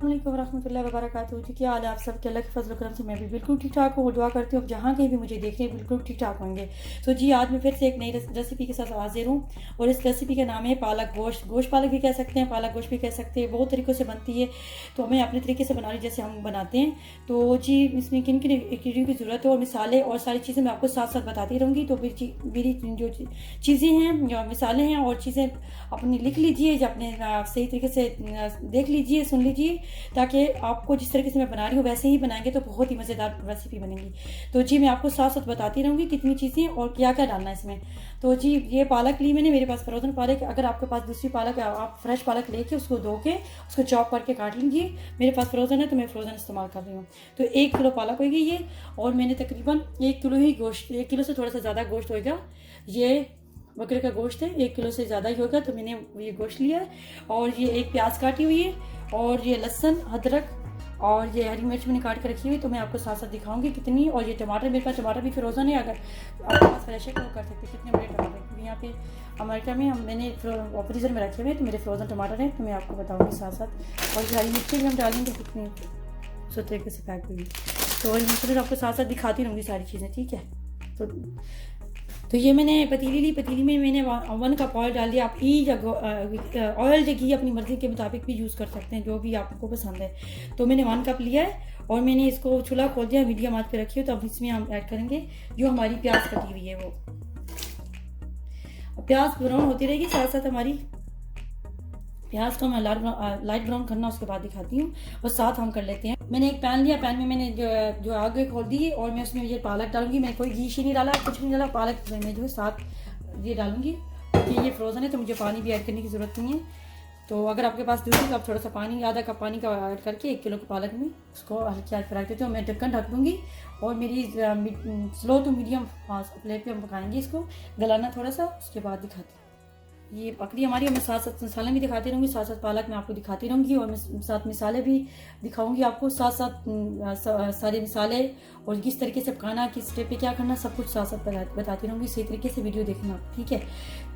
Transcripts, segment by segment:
अस्सलाम वालेकुम रहमतुल्लाहि व बरकातहू। जी क्या हाल है आप सब के? अल्लाह के फजल करम से मैं भी बिल्कुल ठीक ठाक हूँ और दुआ करती हूँ आप जहाँ कहीं भी मुझे देख रहे हैं बिल्कुल ठीक ठाक होंगे। तो जी आज मैं फिर से एक नई रेसिपी के साथ हाजिर हूँ और इस रेसिपी का नाम है पालक गोश्त। गोश्त पालक भी कह सकते हैं, पालक गोश्त भी कह सकते हैं, बहुत तरीक़ों से बनती है। तो मैं अपने तरीके से बना रही जैसे हम बनाते हैं। तो जी इसमें किन किन इंग्रीडिएंट की ज़रूरत है और मिसाले और सारी चीज़ें मैं आपको साथ साथ बताती रहूँगी। तो मेरी जो चीज़ें हैं जो मिसाले हैं और चीज़ें अपनी लिख लीजिए या अपने सही तरीके से देख लीजिए, सुन लीजिए, ताकि आपको जिस तरीके से मैं बना रही हूँ वैसे ही बनाएंगे तो बहुत ही मज़ेदार रेसिपी बनेगी। तो जी मैं आपको साथ साथ बताती रहूँगी कितनी चीज़ें और क्या क्या डालना है इसमें। तो जी ये पालक ली मैंने, मेरे पास फ्रोजन पालक। अगर आपके पास दूसरी पालक है आप फ्रेश पालक लेके उसको धो के उसको चॉप करके काट लीजिए। मेरे पास फ्रोजन है तो मैं फ्रोजन इस्तेमाल कर रही हूँ। तो 1 किलो पालक होगी ये, और मैंने तकरीबन 1 किलो ही गोश्त, 1 किलो से थोड़ा सा ज़्यादा गोश्त होगा। ये बकरे का गोश्त है, 1 किलो से ज़्यादा ही होगा तो मैंने ये गोश्त लिया है। और ये एक प्याज काटी हुई है और ये लहसुन, अदरक और ये हरी मिर्च मैंने काट कर रखी हुई। तो मैं आपको साथ साथ दिखाऊंगी कितनी। और ये टमाटर, मेरे पास टमाटर भी फ्रोजन है, अगर आपके पास फ्रेश है तो वो कर सकते हैं। कितने बड़े टमाटर यहाँ पे अमेरिका में मैंने फ्रीजर में रखे हुए तो मेरे फ्रोजन टमाटर हैं, तो मैं आपको बताऊँगी साथ साथ। और ये हरी मिर्ची भी हम डालेंगे कितनी सो तरीके से पैक हुई। तो हरी मिर्ची आपको साथ साथ दिखाती रहूँगी सारी चीज़ें, ठीक है। तो ये मैंने पतीली ली, पतीली में मैंने 1 कप ऑयल डाल दिया। आप घी या ऑयल या घी अपनी मर्ज़ी के मुताबिक भी यूज़ कर सकते हैं, जो भी आपको पसंद है। तो मैंने 1 कप लिया है और मैंने इसको चूल्हा खोल दिया, मीडियम आंच पे रखी है। तो अब इसमें हम ऐड करेंगे जो हमारी प्याज कटी हुई है वो। प्याज ब्राउन होती रहेगी, साथ साथ हमारी प्याज को मैं लाइट ब्राउन करना उसके बाद दिखाती हूँ और साथ हम कर लेते हैं। मैंने एक पैन लिया, पैन में मैंने जो आग खोल दी और मैं उसमें ये पालक डालूंगी। मैं कोई घी नहीं डाला, कुछ नहीं डाला। पालक मैं जो है साथ ये डालूंगी क्योंकि ये फ्रोजन है तो मुझे पानी भी ऐड करने की ज़रूरत नहीं है। तो अगर आपके पास दूसरी कप थोड़ा सा पानी, आधा कप पानी का ऐड करके 1 किलो के पालक में उसको हल्की आंच पर रख देती हूँ। मैं ढक्कन ढक दूँगी और मेरी स्लो टू मीडियम फ्लेम पे हम पकाएंगे इसको, गलाना थोड़ा सा। उसके बाद दिखाती हूँ ये पकड़ी हमारी, और मैं साथ साथ मसाले भी दिखाती रहूँगी, साथ साथ पालक में आपको दिखाती रहूँगी और मैं साथ मिसाले भी दिखाऊंगी आपको। साथ साथ सारे मिसाले और किस तरीके से पकाना, किस स्टेप पे क्या करना, सब कुछ साथ साथ बताती रहूँगी। सही तरीके से वीडियो देखना, ठीक है।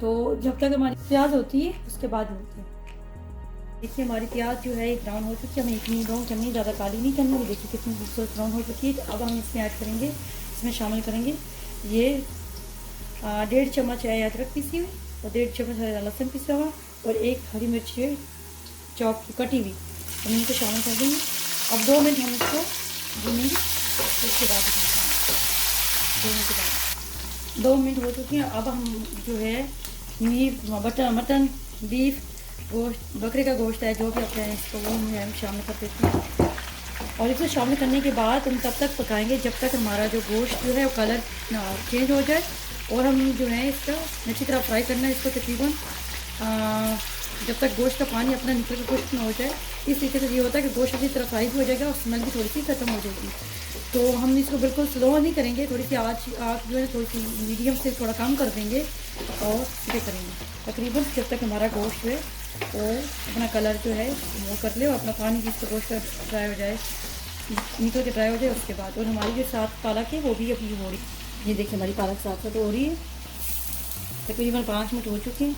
तो जब तक हमारी प्याज होती है उसके बाद होती है। देखिए हमारी प्याज जो है ब्राउन हो चुकी है, हमें इतनी ब्राउन करनी, ज़्यादा काली नहीं करनी। देखिए कितनी खूबसूरत ब्राउन हो चुकी है। तो अब हम इसमें ऐड करेंगे, इसमें शामिल करेंगे ये 1.5 चम्मच है अदरक पीसी हुई और 1.5 चम्मच लहसुन पिसा हुआ और 1 हरी मिर्च चॉप कटी हुई, हम इनको शामिल कर देंगे। अब 2 मिनट हम इसको भूनेंगे, उसके बाद दिखाते हैं। 2 मिनट के बाद 2 मिनट हो चुके हैं। अब हम जो है मटन, बीफ, गोश्त, बकरे का गोश्त है, जो भी अपने इसको वो हम शामिल कर देते हैं। और इसको शामिल करने के बाद हम तब तक पकाएंगे जब तक हमारा जो गोश्त जो है वो कलर चेंज हो जाए। और हम जो है इसका अच्छी तरह फ्राई करना है इसको तकरीबन जब तक गोश्त का पानी अपना निकल के गोश्त ना हो जाए। इस तरीके से ये होता है कि गोश्त अच्छी तरह फ्राई हो जाएगा और स्मेल भी थोड़ी सी खत्म हो जाएगी। तो हम इसको बिल्कुल स्लो नहीं करेंगे, थोड़ी सी आग जो है थोड़ी सी मीडियम से थोड़ा कम कर देंगे और ये करेंगे तकरीबन जब तक हमारा गोश्त जो है वो अपना कलर जो है वो कर ले और अपना पानी जिसको गोश्त का ड्राई हो जाए, निकल के ड्राई हो जाए उसके बाद। और हमारी जो साथ पालक है वो भी अभी हो रही है। ये देखिए हमारी पालक साथ साथ हो रही है, तकरीबन 5 मिनट हो चुके हैं।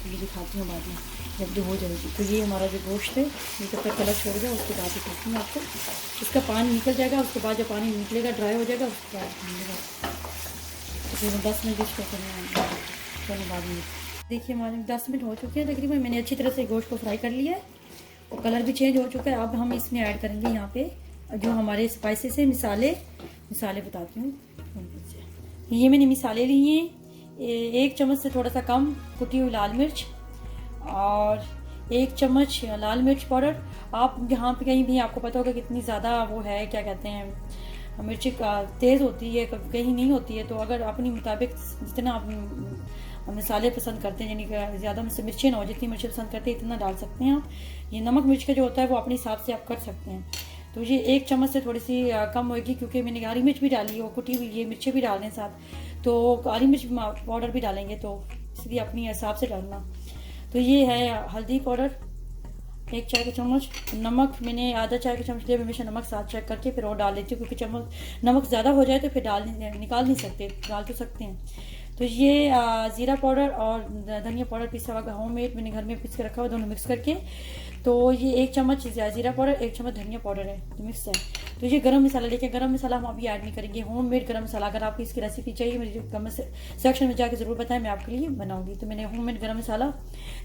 ये दिखाती हूँ बाद में जब जो हो जाएगी। तो ये हमारा जो गोश्त है ये जब तक कलर छोड़ गया उसके बाद दिखाती हूँ आपको। इसका पानी निकल जाएगा, उसके बाद जब पानी निकलेगा ड्राई हो जाएगा उसके बाद तकरीबन 10 मिनट इसको करने बाद में। देखिए हमारे 10 मिनट हो चुके हैं तकरीबन। मैंने अच्छी तरह से गोश्त को फ्राई कर लिया है और कलर भी चेंज हो चुका है। अब हम इसमें ऐड करेंगे यहाँ पे जो हमारे स्पाइसेस है, मिसाले बताती हूँ। ये मैंने मिसाले लिए हैं 1 चम्मच से थोड़ा सा कम कुटी हुई लाल मिर्च और 1 चम्मच लाल मिर्च पाउडर। आप यहाँ पे कहीं भी आपको पता होगा कितनी ज़्यादा वो है, क्या कहते हैं, मिर्ची तेज़ होती है, कहीं नहीं होती है। तो अगर अपनी मुताबिक जितना आप मसाले पसंद करते हैं, यानी कि ज़्यादा मिर्ची ना हो, जितनी मिर्ची पसंद करते हैं इतना डाल सकते हैं आप। ये नमक मिर्च का जो होता है वो अपने हिसाब से आप कर सकते हैं। तो ये 1 चम्मच से थोड़ी सी कम होगी क्योंकि मैंने हरी मिर्च भी डाली और कुटी हुई ये मिर्ची भी डाल दें साथ, तो हरी मिर्च पाउडर भी डालेंगे तो इसलिए अपनी हिसाब से डालना। तो ये है हल्दी पाउडर 1 चाय का चम्मच। नमक मैंने आधा चाय का चम्मच लिया, हमेशा नमक साथ चेक करके फिर और डाल देती हूँ क्योंकि चम्मच नमक ज़्यादा हो जाए तो फिर निकाल नहीं सकते, डाल तो सकते हैं। तो ये ज़ीरा पाउडर और धनिया पाउडर पीसा हुआ होममेड मैंने घर में पीस के रखा हुआ, दोनों मिक्स करके। तो ये 1 चम्मच ज़ीरा पाउडर, 1 चम्मच धनिया पाउडर है जो मिक्स है। तो ये गरम मसाला, लेकिन गरम मसाला हम अभी ऐड नहीं करेंगे, होममेड गरम मसाला। अगर आपको इसकी रेसिपी चाहिए मेरे कमेंट सेक्शन में जाकर ज़रूर बताएं, मैं आपके लिए बनाऊंगी। तो मैंने होममेड गरम मसाला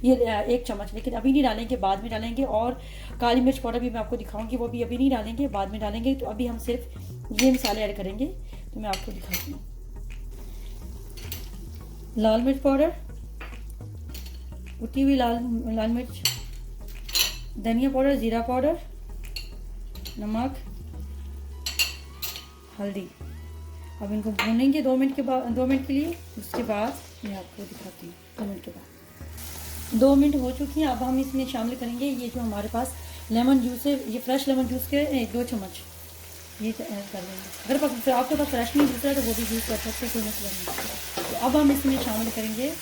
ये 1 चम्मच, लेकिन अभी नहीं डालेंगे, बाद में डालेंगे। और काली मिर्च पाउडर भी मैं आपको दिखाऊंगी, वो भी अभी नहीं डालेंगे, बाद में डालेंगे। तो अभी हम सिर्फ ये मसाले ऐड करेंगे। तो मैं आपको दिखाती हूँ। लाल मिर्च पाउडर, कुटी हुई लाल मिर्च, धनिया पाउडर, ज़ीरा पाउडर, नमक, हल्दी। अब इनको भूनेंगे 2 मिनट के बाद, 2 मिनट के लिए। उसके बाद मैं आपको दिखाती हूँ 2 मिनट के बाद। 2 मिनट हो चुकी हैं। अब हम इसमें शामिल करेंगे ये जो हमारे पास लेमन जूस है, ये फ्रेश लेमन जूस के 2 चम्मच ये ऐड कर देंगे। अगर आपके पास फ्रेश नहीं जूस है तो वो भी यूज़ कर सकते हैं, कोई मसला नहीं। तो अब हम इसमें शामिल करेंगे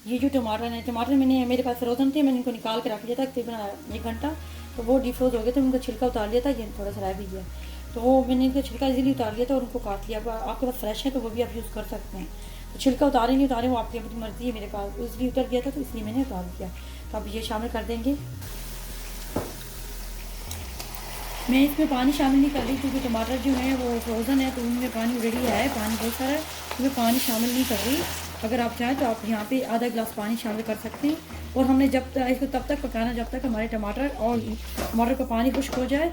ये जो टमाटर है। टमाटर मैंने, मेरे पास फ्रोजन थे, मैंने इनको निकाल के रख लिया था तकरीबन 1 घंटा। तो वो डिफ्रोज हो गए थे, उनका छिलका उतार लिया था, ये थोड़ा सा रह भी गया। तो मैंने इनका छिलका इजीली उतार लिया था और उनको काट लिया। आपके पास फ्रेश है तो वो भी आप यूज़ कर सकते हैं। तो छिलका उतारे नहीं उतारे वो आपकी अपनी मर्जी है। मेरे पास इजीली उतर गया था तो इसलिए मैंने उतार दिया। तो अब ये शामिल कर देंगे। मैं इसमें पानी शामिल नहीं कर रही क्योंकि टमाटर जो है वो फ्रोज़न है, तो उनमें पानी ऑलरेडी है, पानी बहुत सारा है, तो मैं पानी शामिल नहीं कर रही। अगर आप चाहें तो आप यहाँ पे आधा गिलास पानी शामिल कर सकते हैं। और हमने जब तक इसको तब तक पकाना जब तक हमारे टमाटर का पानी खुश्क हो जाए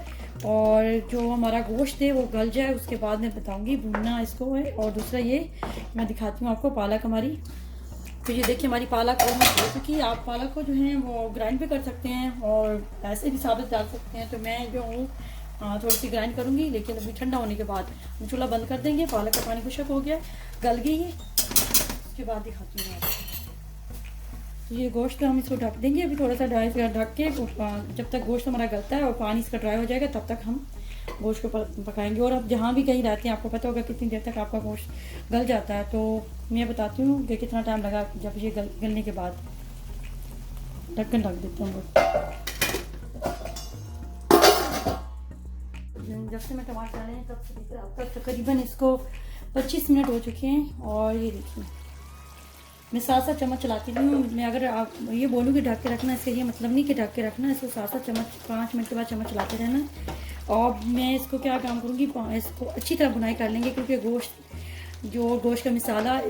और जो हमारा गोश्त है वो गल जाए। उसके बाद मैं बताऊँगी भूनना इसको है। और दूसरा ये मैं दिखाती हूँ आपको पालक हमारी। तो ये देखिए हमारी पालक ऑलमोस्ट हो चुकी है। आप पालक को जो है वो ग्राइंड भी कर सकते हैं और ऐसे भी साबित डाल सकते हैं। तो मैं जो हूँ थोड़ी सी ग्राइंड करूँगी, लेकिन अभी ठंडा होने के बाद हम चूल्हा बंद कर देंगे। पालक का पानी खुश्क हो गया, गल गई है। उसके बाद दिखाती हूँ आपको। ये गोश्त हम इसको ढक देंगे अभी थोड़ा सा ढक के, जब तक गोश्त हमारा गलता है और पानी इसका ड्राई हो जाएगा तब तक हम गोश्त को पकाएंगे। और अब जहाँ भी कहीं रहते हैं आपको पता होगा कितनी देर तक आपका गोश्त गल जाता है। तो मैं बताती हूँ कि कितना टाइम लगा। जब ये गलने के बाद ढक्कन ढक देते हैं जब से मैं टमाटर डाले हैं तब से अब तक तकरीबन इसको 25 मिनट हो चुके हैं। और ये देखिए मैं 7-7 चम्मच चलाती हूँ। मैं अगर आप ये बोलूँ कि ढक के रखना, इसका ये मतलब नहीं कि ढक के रखना, इसको 7-7 चम्मच 5 मिनट के बाद चम्मच चलाते रहना। और मैं इसको क्या काम करूँगी, इसको अच्छी तरह बुनाई कर लेंगे क्योंकि गोश्त का मसाला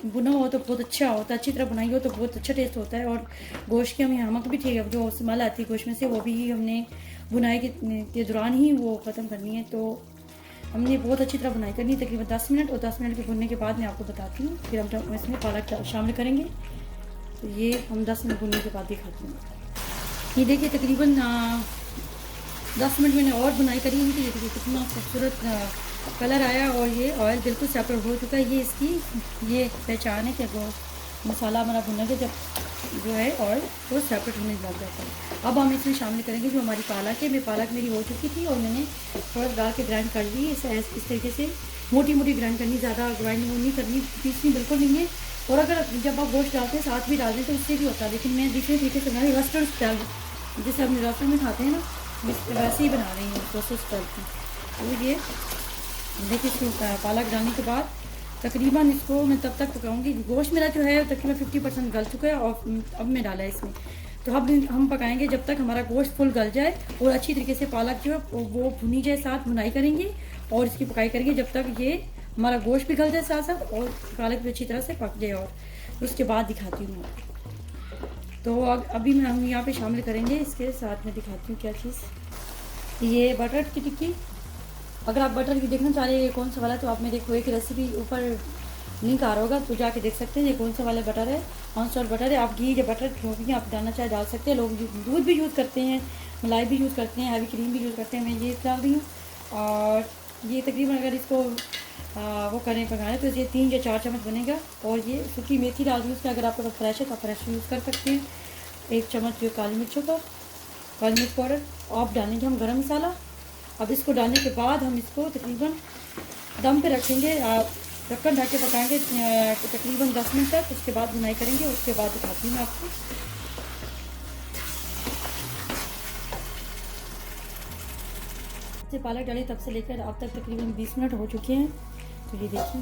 बुना हो तो बहुत अच्छा होता है, अच्छी तरह बुनाई हो तो बहुत अच्छा टेस्ट होता है। और गोश्त की हमें नमक भी ठीक है, जो स्मेल आती है गोश्त में से वो भी हमने बुनाई के दौरान ही वो ख़त्म करनी है। तो हमने बहुत अच्छी तरह बुनाई करनी है तकरीबन 10 मिनट। और 10 मिनट के भुनने के बाद मैं आपको बताती हूँ, फिर हम इसमें पालक शामिल करेंगे। तो ये हम 10 मिनट भुनने के बाद दिखाती हूँ। ये देखिए तकरीबन 10 मिनट मैंने और बुनाई करी इनकी। ये देखिए कितना खूबसूरत कलर आया और ये ऑयल बिल्कुल सेपरेट हो चुका है। ये इसकी ये पहचान है कि वो मसाला हमारा भुना के जब जो है ऑयल वो सेपरेट होने लग जाता है। अब हम इसमें शामिल करेंगे जो हमारी पालक है। पालक मेरी हो चुकी थी और मैंने थोड़ा डाल के ग्राइंड कर ली। इस तरीके से मोटी मोटी ग्राइंड करनी, ज़्यादा ग्राइंड नहीं करनी, पीसनी बिल्कुल नहीं है। और अगर जब आप गोश्त डालते हैं साथ भी डाल दें तो उससे भी होता है, लेकिन मैं दूसरे तरीके से बना रही स्टाइल, जैसे अपने रेस्टोरेंट में खाते हैं ना वैसे ही बना रही हूँ प्रोसेस स्टाइल की। तो ये देखिए इसको पालक डालने के बाद तकरीबन इसको मैं तब तक पकाऊंगी। गोश्त मेरा जो है तकरीबन 50% गल चुका है और अब मैं डाला है इसमें। तो अब हम पकाएंगे जब तक हमारा गोश्त फुल गल जाए और अच्छी तरीके से पालक जो है वो भुनी जाए, साथ भुनाई करेंगे और इसकी पकाई करेंगे जब तक ये हमारा गोश्त भी गल जाए साथ साथ और पालक भी अच्छी तरह से पक जाए। और उसके बाद दिखाती हूँ। तो अभी मैं हम यहाँ पे शामिल करेंगे, इसके साथ में दिखाती हूँ क्या चीज़। ये बटर की टिक्की। अगर आप बटर की देखना चाह रहे हैं कौन सा वाला, तो आप मेरे को एक रेसिपी ऊपर लिंक आ रहा होगा तो जाके देख सकते हैं ये कौन सा वाला बटर है। ऑन-स्टॉल बटर है। आप घी या बटर जो भी आप डालना चाहे डाल सकते हैं। लोग दूध भी यूज़ करते हैं, मलाई भी यूज़ करते हैं, हैवी क्रीम भी यूज़ करते हैं। मैं ये डाल रही हूँ। और ये तकरीबन अगर इसको वो करें पकाएं तो ये 3 या 4 चम्मच बनेगा। और ये सूखी मेथी डाल दी उसमें, अगर आपके पास फ्रेश है तो आप फ्रेश यूज़ कर सकते हैं। 1 चम्मच जो काली मिर्च पाउडर। आप डालेंगे हम गरम मसाला। अब इसको डालने के बाद हम इसको तकरीबन दम पे रखेंगे, ढक्कन ढक के पकाएंगे तकरीबन 10 मिनट तक। उसके बाद बुनाई करेंगे। उसके बाद दिखाती हूँ मैं आपको। से पालक डाली तब से लेकर अब तक तकरीबन 20 मिनट हो चुके हैं। तो ये देखिए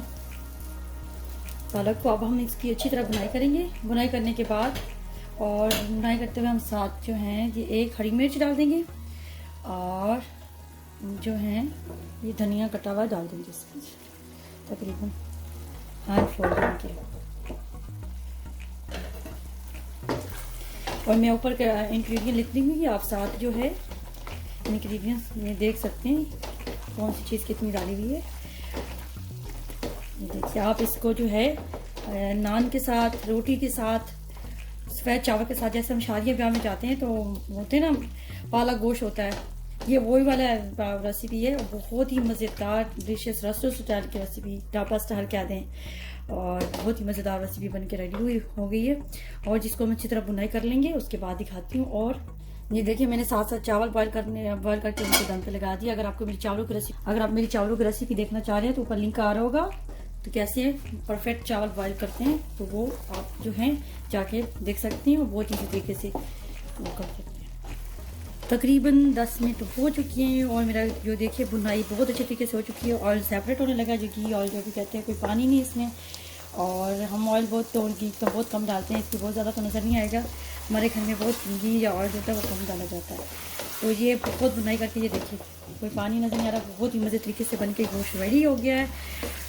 पालक को। अब हम इसकी अच्छी तरह बुनाई करेंगे। बुनाई करने के बाद और बुनाई करते हुए हम साथ जो हैं ये एक हरी मिर्च डाल देंगे और जो है ये धनिया कटा हुआ डाल देंगे इसमें तकरीबन हाथ फोल्ड करके। और मैं ऊपर का इंग्रेडिएंट लिख दूँगी, आप साथ जो है इंग्रेडिएंट्स में देख सकते हैं कौन सी चीज़ कितनी डाली हुई है। देखिए आप इसको जो है नान के साथ, रोटी के साथ, सफ़ेद चावल के साथ, जैसे हम शादियाँ ब्याह में जाते हैं तो होते हैं ना पालक गोश्त होता है, ये वही वाला रेसिपी है। बहुत ही मज़ेदार डिशेस, रेस्टोरेंट स्टाइल की रेसिपी, ढाबा स्टाइल कह दें, और बहुत ही मज़ेदार रेसिपी बन के रेडी हुई हो गई है। और जिसको हम अच्छी तरह बुनाई कर लेंगे उसके बाद दिखाती हूँ। और ये देखिए मैंने साथ साथ चावल बॉयल करके उनको दम पे लगा दिया। अगर आपको अगर आप मेरी चावलों की रेसिपी देखना चाह रहे हैं तो ऊपर लिंक आ रहा होगा, तो कैसे परफेक्ट चावल बॉयल करते हैं तो वो आप जो हैं जाके देख सकते हैं और बहुत इसी तरीके से वो कर सकते हैं। तकरीबन 10 मिनट हो चुकी हैं और मेरा जो देखिए बुनाई बहुत अच्छे तरीके से हो चुकी है। ऑयल सेपरेट होने लगा, जो घी ऑयल जो भी कहते हैं, कोई पानी नहीं इसमें। और हम ऑयल घी का बहुत कम डालते हैं, इसकी बहुत ज़्यादा तो नज़र नहीं आएगा। हमारे घर में बहुत घी या ऑयल होता है वो कम डाला जाता है। तो ये बहुत बुनाई करके ये देखिए कोई पानी नज़र नहीं आ रहा, बहुत ही मज़े तरीके से बन के गोश्त रेडी हो गया है।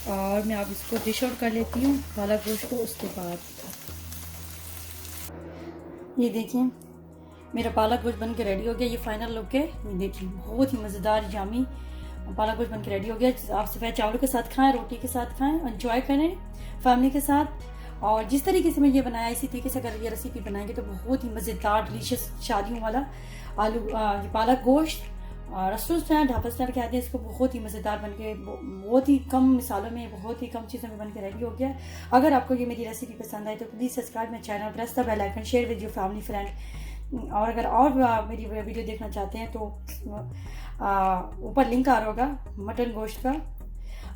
और मैं अब इसको डिश आउट कर लेती हूँ पालक गोश्त को। उसके बाद ये देखिए मेरा पालक गोश्त बन के रेडी हो गया, ये फाइनल लुक है। ये देखिए बहुत ही मज़ेदार जामी पालक गोश्त बन के रेडी हो गया। आप सफ़ेद चावलों के साथ खाएं, रोटी के साथ खाएं, एंजॉय करें फैमिली के साथ। और जिस तरीके से मैं ये बनाया इसी तरीके से अगर ये रेसिपी बनाएंगे तो बहुत ही मज़ेदार डिलीशियस शादियों वाला ये पालक गोश्त रेस्टोरेंट स्टाइल, ढाबा स्टाइल कहते हैं इसको, बहुत ही मज़ेदार बन के बहुत ही कम मिसालों में, बहुत ही कम चीज़ों में बन के रेडी हो गया। अगर आपको ये मेरी रेसिपी पसंद आए तो please subscribe my channel, press the bell icon, share with your family friend. और अगर और मेरी वीडियो देखना चाहते हैं तो ऊपर लिंक आ रहा होगा मटन गोश्त का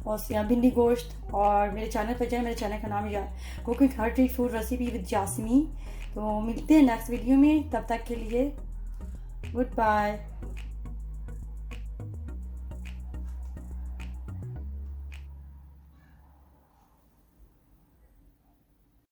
और या भिंडी गोश्त, और मेरे चैनल पर जाए। मेरे चैनल का नाम है cooking hearty food recipe with jasmine. तो मिलते हैं नेक्स्ट वीडियो में, तब तक के लिए गुड बाय।